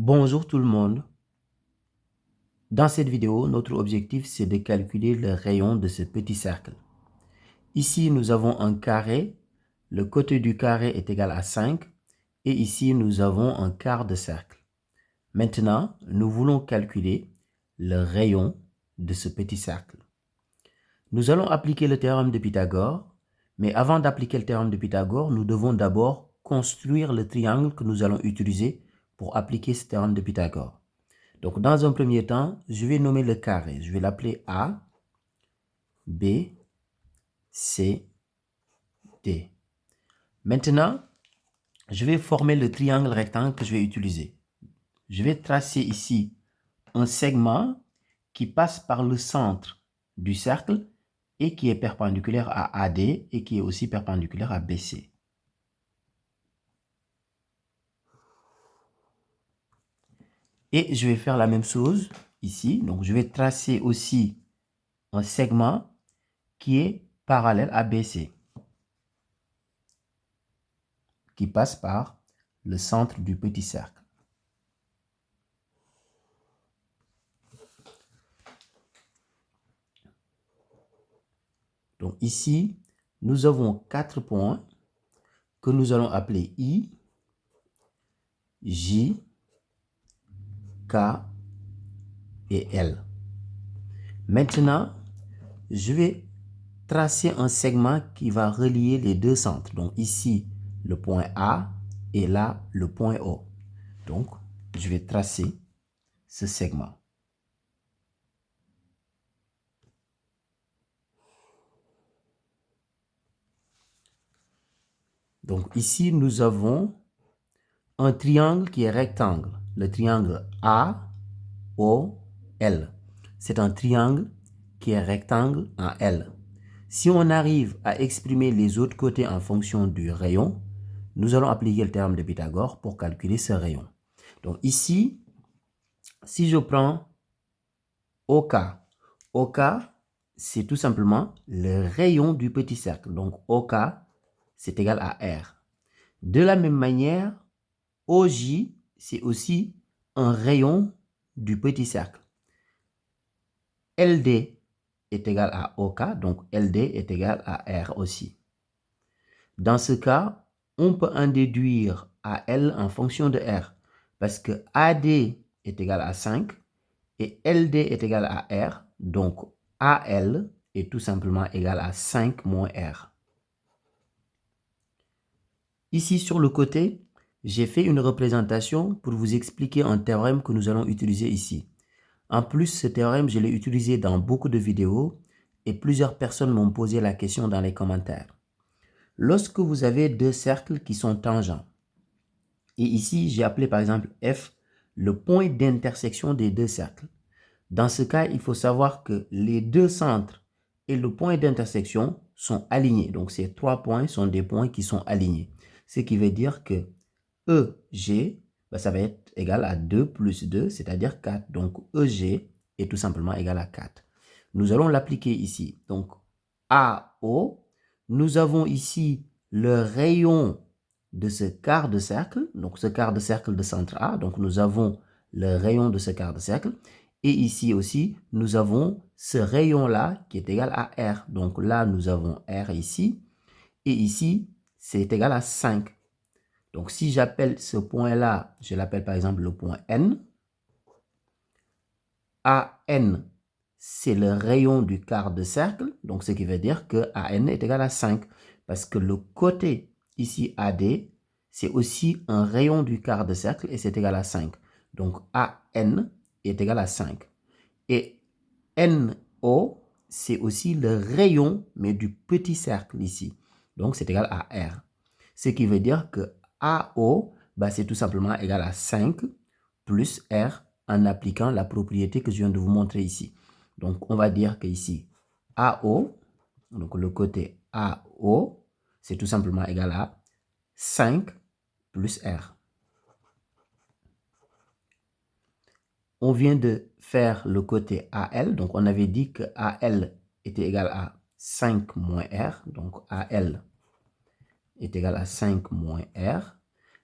Bonjour tout le monde. Dans cette vidéo, notre objectif c'est de calculer le rayon de ce petit cercle. Ici, nous avons un carré. Le côté du carré est égal à 5. Et ici, nous avons un quart de cercle. Maintenant, nous voulons calculer le rayon de ce petit cercle. Nous allons appliquer le théorème de Pythagore. Mais avant d'appliquer le théorème de Pythagore, nous devons d'abord construire le triangle que nous allons utiliser pour appliquer ce théorème de Pythagore. Donc, dans un premier temps, je vais nommer le carré. Je vais l'appeler A, B, C, D. Maintenant, je vais former le triangle rectangle que je vais utiliser. Je vais tracer ici un segment qui passe par le centre du cercle et qui est perpendiculaire à AD et qui est aussi perpendiculaire à BC. Et je vais faire la même chose ici. Donc, je vais tracer aussi un segment qui est parallèle à BC, qui passe par le centre du petit cercle. Donc ici, nous avons 4 points que nous allons appeler I, J, K et L. Maintenant, je vais tracer un segment qui va relier les deux centres. Donc ici, le point A et là, le point O. Donc, je vais tracer ce segment. Donc ici, nous avons un triangle qui est rectangle. Le triangle AOL. C'est un triangle qui est rectangle en L. Si on arrive à exprimer les autres côtés en fonction du rayon, nous allons appliquer le théorème de Pythagore pour calculer ce rayon. Donc ici, si je prends OK, OK, c'est tout simplement le rayon du petit cercle. Donc OK, c'est égal à R. De la même manière, OJ, c'est aussi un rayon du petit cercle. LD est égal à OK, donc LD est égal à R aussi. Dans ce cas, on peut en déduire AL en fonction de R, parce que AD est égal à 5 et LD est égal à R, donc AL est tout simplement égal à 5 moins R. Ici sur le côté, j'ai fait une représentation pour vous expliquer un théorème que nous allons utiliser ici. En plus, ce théorème, je l'ai utilisé dans beaucoup de vidéos et plusieurs personnes m'ont posé la question dans les commentaires. Lorsque vous avez deux cercles qui sont tangents, et ici, j'ai appelé par exemple F le point d'intersection des deux cercles. Dans ce cas, il faut savoir que les deux centres et le point d'intersection sont alignés. Donc, ces 3 points sont des points qui sont alignés. Ce qui veut dire que EG, ça va être égal à 2 plus 2, c'est-à-dire 4. Donc, EG est tout simplement égal à 4. Nous allons l'appliquer ici. Donc, AO, nous avons ici le rayon de ce quart de cercle. Donc, ce quart de cercle de centre A. Donc, nous avons le rayon de ce quart de cercle. Et ici aussi, nous avons ce rayon-là qui est égal à R. Donc là, nous avons R ici. Et ici, c'est égal à 5. Donc si j'appelle ce point-là, je l'appelle par exemple le point N. AN, c'est le rayon du quart de cercle. Donc ce qui veut dire que AN est égal à 5. Parce que le côté ici AD, c'est aussi un rayon du quart de cercle et c'est égal à 5. Donc AN est égal à 5. Et NO, c'est aussi le rayon, mais du petit cercle ici. Donc, c'est égal à R. Ce qui veut dire que AO, c'est tout simplement égal à 5 plus R en appliquant la propriété que je viens de vous montrer ici. Donc, on va dire que ici, AO, donc le côté AO, c'est tout simplement égal à 5 plus R. On vient de faire le côté AL. Donc, on avait dit que AL était égal à 5 moins R. Donc, AL est égal à 5 moins R.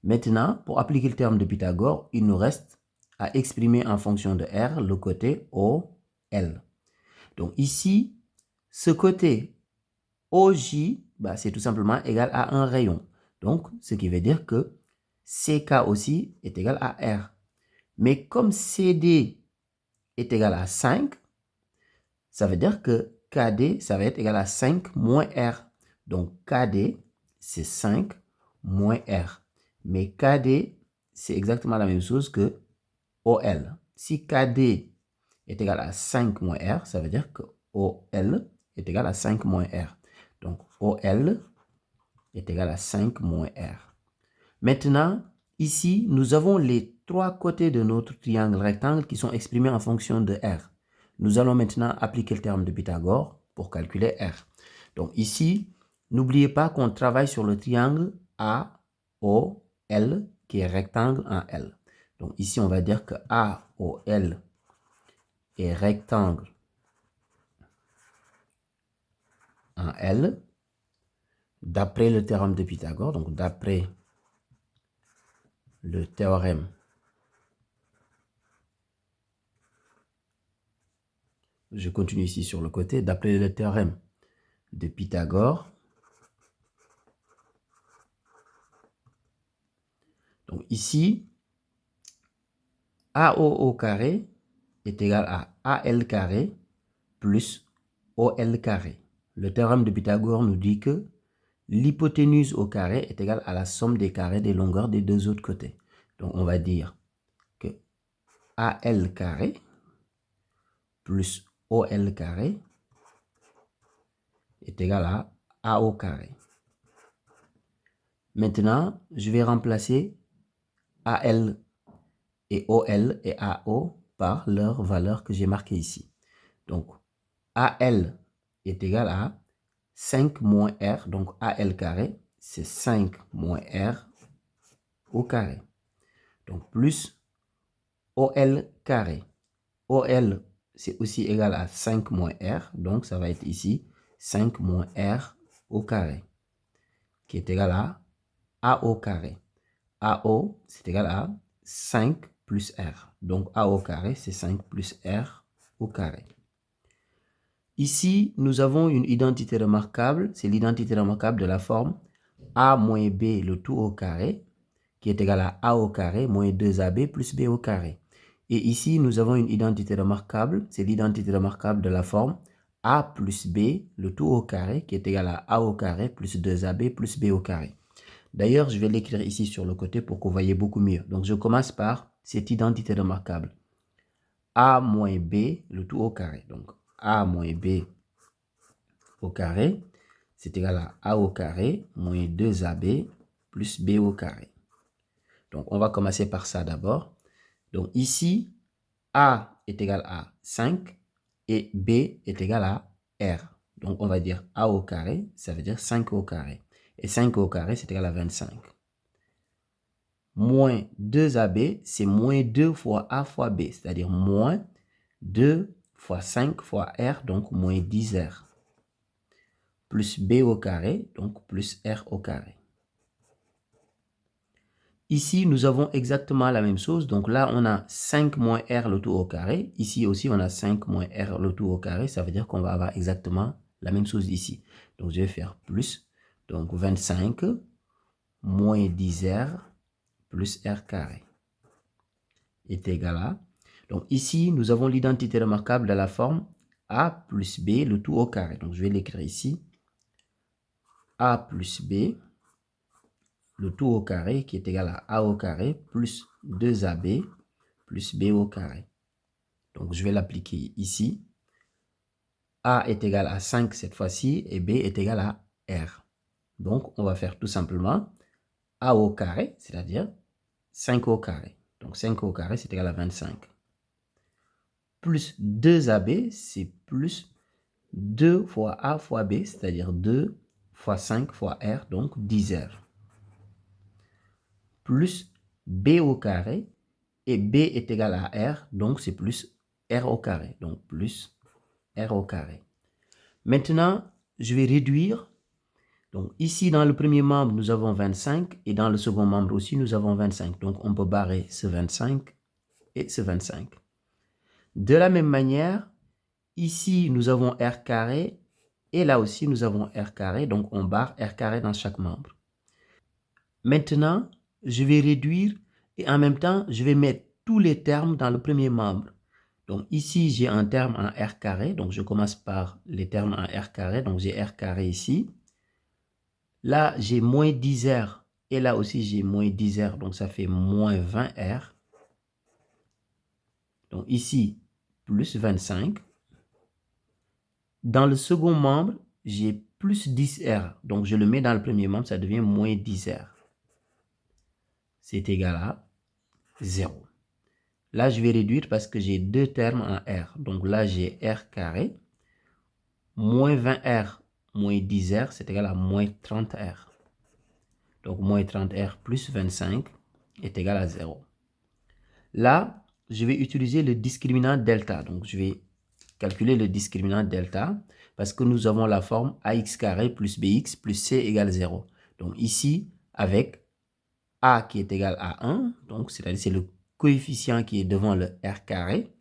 Maintenant, pour appliquer le théorème de Pythagore, il nous reste à exprimer en fonction de R le côté OL. Donc ici, ce côté OJ, bah, c'est tout simplement égal à un rayon. Donc, ce qui veut dire que CK aussi est égal à R. Mais comme CD est égal à 5, ça veut dire que KD, ça va être égal à 5 moins R. Donc, KD, c'est 5 moins R. Mais KD, c'est exactement la même chose que OL. Si KD est égal à 5 moins R, ça veut dire que OL est égal à 5 moins R. Donc, OL est égal à 5 moins R. Maintenant, ici, nous avons les trois côtés de notre triangle rectangle qui sont exprimés en fonction de R. Nous allons maintenant appliquer le théorème de Pythagore pour calculer R. Donc ici, n'oubliez pas qu'on travaille sur le triangle AOL qui est rectangle en L. Donc ici, on va dire que AOL est rectangle en L d'après le théorème de Pythagore, donc d'après le théorème je continue ici sur le côté, d'après le théorème de Pythagore. Donc ici, AO au carré est égal à AL carré plus OL carré. Le théorème de Pythagore nous dit que l'hypoténuse au carré est égale à la somme des carrés des longueurs des deux autres côtés. Donc on va dire que AL carré plus OL carré est égal à AO carré. Maintenant, je vais remplacer AL et OL et AO par leur valeur que j'ai marquée ici. Donc, AL est égal à 5 moins R, donc AL carré, c'est 5 moins R au carré. Donc, plus OL carré. OL, c'est aussi égal à 5 moins R, donc ça va être ici 5 moins R au carré, qui est égal à A au carré. AO, c'est égal à 5 plus R. Donc, A au carré, c'est 5 plus R au carré. Ici, nous avons une identité remarquable. C'est l'identité remarquable de la forme A moins B, le tout au carré, qui est égal à A au carré moins 2AB plus B au carré. Et ici, nous avons une identité remarquable. C'est l'identité remarquable de la forme A plus B, le tout au carré, qui est égal à A au carré plus 2AB plus B au carré. D'ailleurs, je vais l'écrire ici sur le côté pour que vous voyez beaucoup mieux. Donc, je commence par cette identité remarquable. A moins B, le tout au carré. Donc, A moins B au carré, c'est égal à A au carré moins 2AB plus B au carré. Donc, on va commencer par ça d'abord. Donc, ici, A est égal à 5 et B est égal à R. Donc, on va dire A au carré, ça veut dire 5 au carré. Et 5 au carré, c'est égal à 25. Moins 2AB, c'est moins 2 fois A fois B, c'est-à-dire moins 2 fois 5 fois R, donc moins 10R. Plus B au carré, donc plus R au carré. Ici, nous avons exactement la même chose. Donc là, on a 5 moins R le tout au carré. Ici aussi, on a 5 moins R le tout au carré. Ça veut dire qu'on va avoir exactement la même chose ici. Donc, je vais faire plus. Donc, 25 moins 10R plus R carré est égal à... Donc, ici, nous avons l'identité remarquable de la forme A plus B le tout au carré. Donc, je vais l'écrire ici. A plus B le tout au carré qui est égal à A au carré plus 2AB plus B au carré. Donc, je vais l'appliquer ici. A est égal à 5 cette fois-ci et B est égal à R. Donc, on va faire tout simplement A au carré, c'est-à-dire 5 au carré. Donc, 5 au carré, c'est égal à 25. Plus 2AB, c'est plus 2 fois A fois B, c'est-à-dire 2 fois 5 fois R, donc 10R. Plus B au carré, et B est égal à R, donc c'est plus R au carré, donc plus R au carré. Maintenant, je vais réduire. Donc ici, dans le premier membre, nous avons 25, et dans le second membre aussi, nous avons 25. Donc on peut barrer ce 25 et ce 25. De la même manière, ici, nous avons R carré et là aussi, nous avons R carré. Donc, on barre R carré dans chaque membre. Maintenant, je vais réduire et en même temps, je vais mettre tous les termes dans le premier membre. Donc ici, j'ai un terme en R carré. Donc je commence par les termes en R carré. Donc j'ai R carré ici. Là, j'ai moins 10R. Et là aussi, j'ai moins 10R. Donc ça fait moins 20R. Donc ici, plus 25. Dans le second membre, j'ai plus 10R. Donc je le mets dans le premier membre, ça devient moins 10R. C'est égal à 0. Là, je vais réduire parce que j'ai deux termes en R. Donc là, j'ai R carré. Moins 20R moins 10R, c'est égal à moins 30R. Donc, moins 30R plus 25 est égal à 0. Là, je vais utiliser le discriminant delta. Donc, je vais calculer le discriminant delta parce que nous avons la forme ax carré plus bx plus c égale 0. Donc, ici, avec a qui est égal à 1, donc c'est-à-dire c'est le coefficient qui est devant le r carré.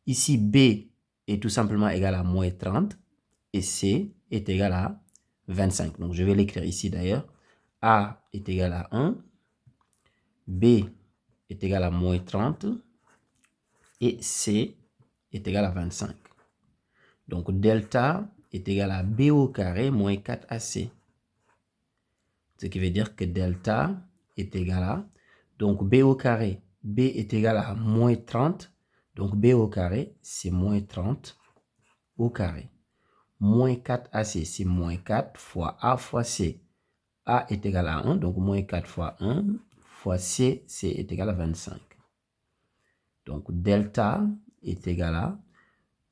Ici, b est tout simplement égal à moins 30 et c est égal à 25. Donc, je vais l'écrire ici d'ailleurs. A est égal à 1, B est égal à moins 30 et C est égal à 25. Donc, delta est égal à B au carré moins 4AC. Ce qui veut dire que delta est égal à, donc B au carré, B est égal à moins 30. Donc, B au carré, c'est moins 30 au carré. Moins 4AC, c'est moins 4 fois A fois C. A est égal à 1, donc moins 4 fois 1 fois C, C est égal à 25. Donc, delta est égal à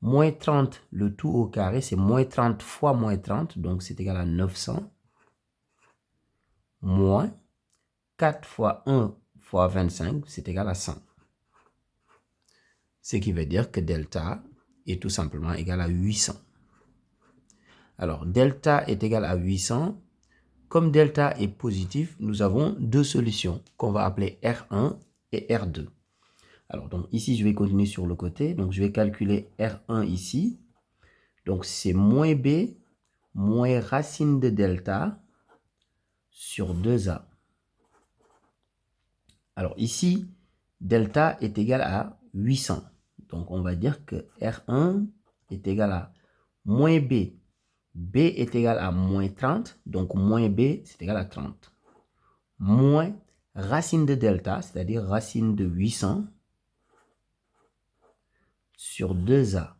moins 30, le tout au carré, c'est moins 30 fois moins 30, donc c'est égal à 900, moins 4 fois 1 fois 25, c'est égal à 100. Ce qui veut dire que delta est tout simplement égal à 800. Alors, delta est égal à 800. Comme delta est positif, nous avons deux solutions qu'on va appeler R1 et R2. Alors, donc ici, je vais continuer sur le côté. Donc, je vais calculer R1 ici. Donc, c'est moins B moins racine de delta sur 2A. Alors, ici, delta est égal à 800. Donc, on va dire que R1 est égal à moins B. B est égal à moins 30. Donc, moins B, c'est égal à 30. Moins racine de delta, c'est-à-dire racine de 800 sur 2A.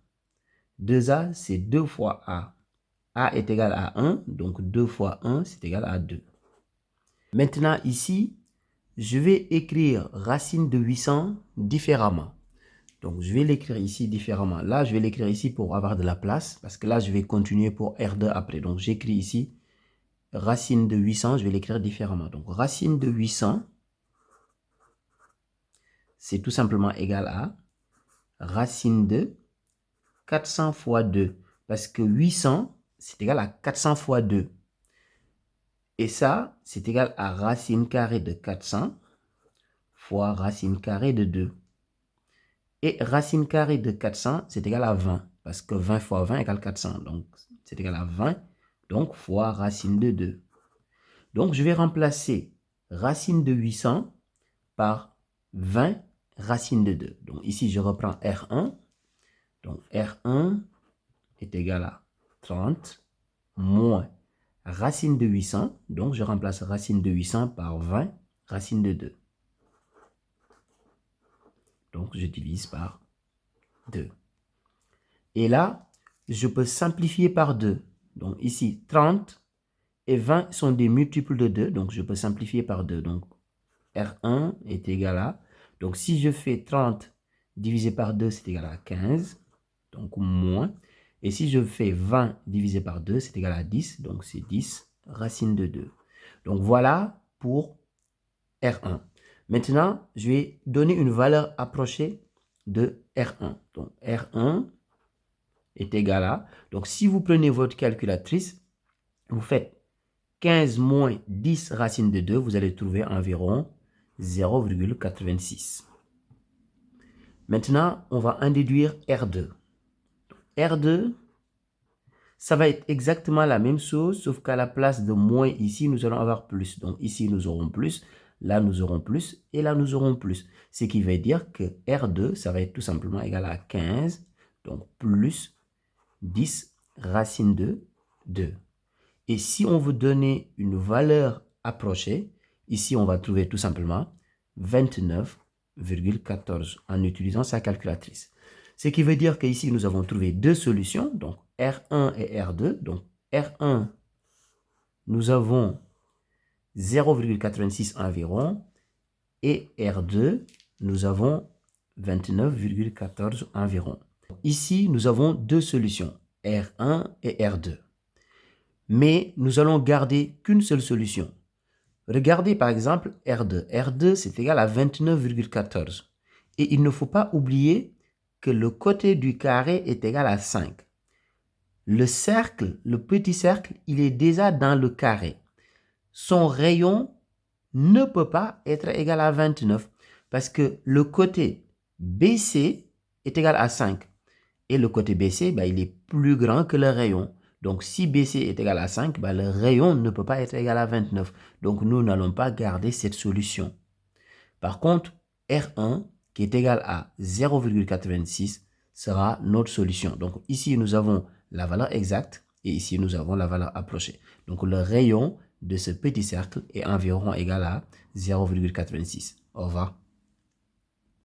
2A, c'est 2 fois A. A est égal à 1, donc 2 fois 1, c'est égal à 2. Maintenant, ici, je vais écrire racine de 800 différemment. Donc, je vais l'écrire ici différemment. Là, je vais l'écrire ici pour avoir de la place, parce que là, je vais continuer pour R2 après. Donc, j'écris ici racine de 800, je vais l'écrire différemment. Donc, racine de 800, c'est tout simplement égal à racine de 400 fois 2. Parce que 800, c'est égal à 400 fois 2. Et ça, c'est égal à racine carrée de 400 fois racine carrée de 2. Et racine carrée de 400, c'est égal à 20. Parce que 20 fois 20 égale 400. Donc, c'est égal à 20. Donc, fois racine de 2. Donc, je vais remplacer racine de 800 par 20 racine de 2. Donc, ici, je reprends R1. Donc, R1 est égal à 30 moins racine de 800. Donc, je remplace racine de 800 par 20 racine de 2. Donc, je divise par 2. Et là, je peux simplifier par 2. Donc, ici, 30 et 20 sont des multiples de 2. Donc, je peux simplifier par 2. Donc, R1 est égal à... Donc, si je fais 30 divisé par 2, c'est égal à 15. Donc, moins. Et si je fais 20 divisé par 2, c'est égal à 10. Donc, c'est 10 racine de 2. Donc, voilà pour R1. Maintenant, je vais donner une valeur approchée de R1. Donc, R1 est égal à... Donc, si vous prenez votre calculatrice, vous faites 15 moins 10 racine de 2, vous allez trouver environ 0,86. Maintenant, on va en déduire R2. R2, ça va être exactement la même chose, sauf qu'à la place de moins ici, nous allons avoir plus. Donc ici, nous aurons plus, là, nous aurons plus, et là, nous aurons plus. Ce qui veut dire que R2, ça va être tout simplement égal à 15, donc plus 10 racine de 2. Et si on veut donner une valeur approchée, ici, on va trouver tout simplement 29,14 en utilisant sa calculatrice. Ce qui veut dire qu'ici, nous avons trouvé deux solutions, donc R1 et R2. Donc R1, nous avons 0,86 environ, et R2, nous avons 29,14 environ. Ici, nous avons deux solutions, R1 et R2. Mais nous allons garder qu'une seule solution. Regardez par exemple R2. R2, c'est égal à 29,14. Et il ne faut pas oublier que le côté du carré est égal à 5. Le cercle, le petit cercle, il est déjà dans le carré. Son rayon ne peut pas être égal à 29 parce que le côté BC est égal à 5. Et le côté BC, il est plus grand que le rayon. Donc, si BC est égal à 5, le rayon ne peut pas être égal à 29. Donc, nous n'allons pas garder cette solution. Par contre, R1, qui est égal à 0,86, sera notre solution. Donc, ici, nous avons la valeur exacte et ici, nous avons la valeur approchée. Donc, le rayon de ce petit cercle est environ égal à 0,86. Au revoir.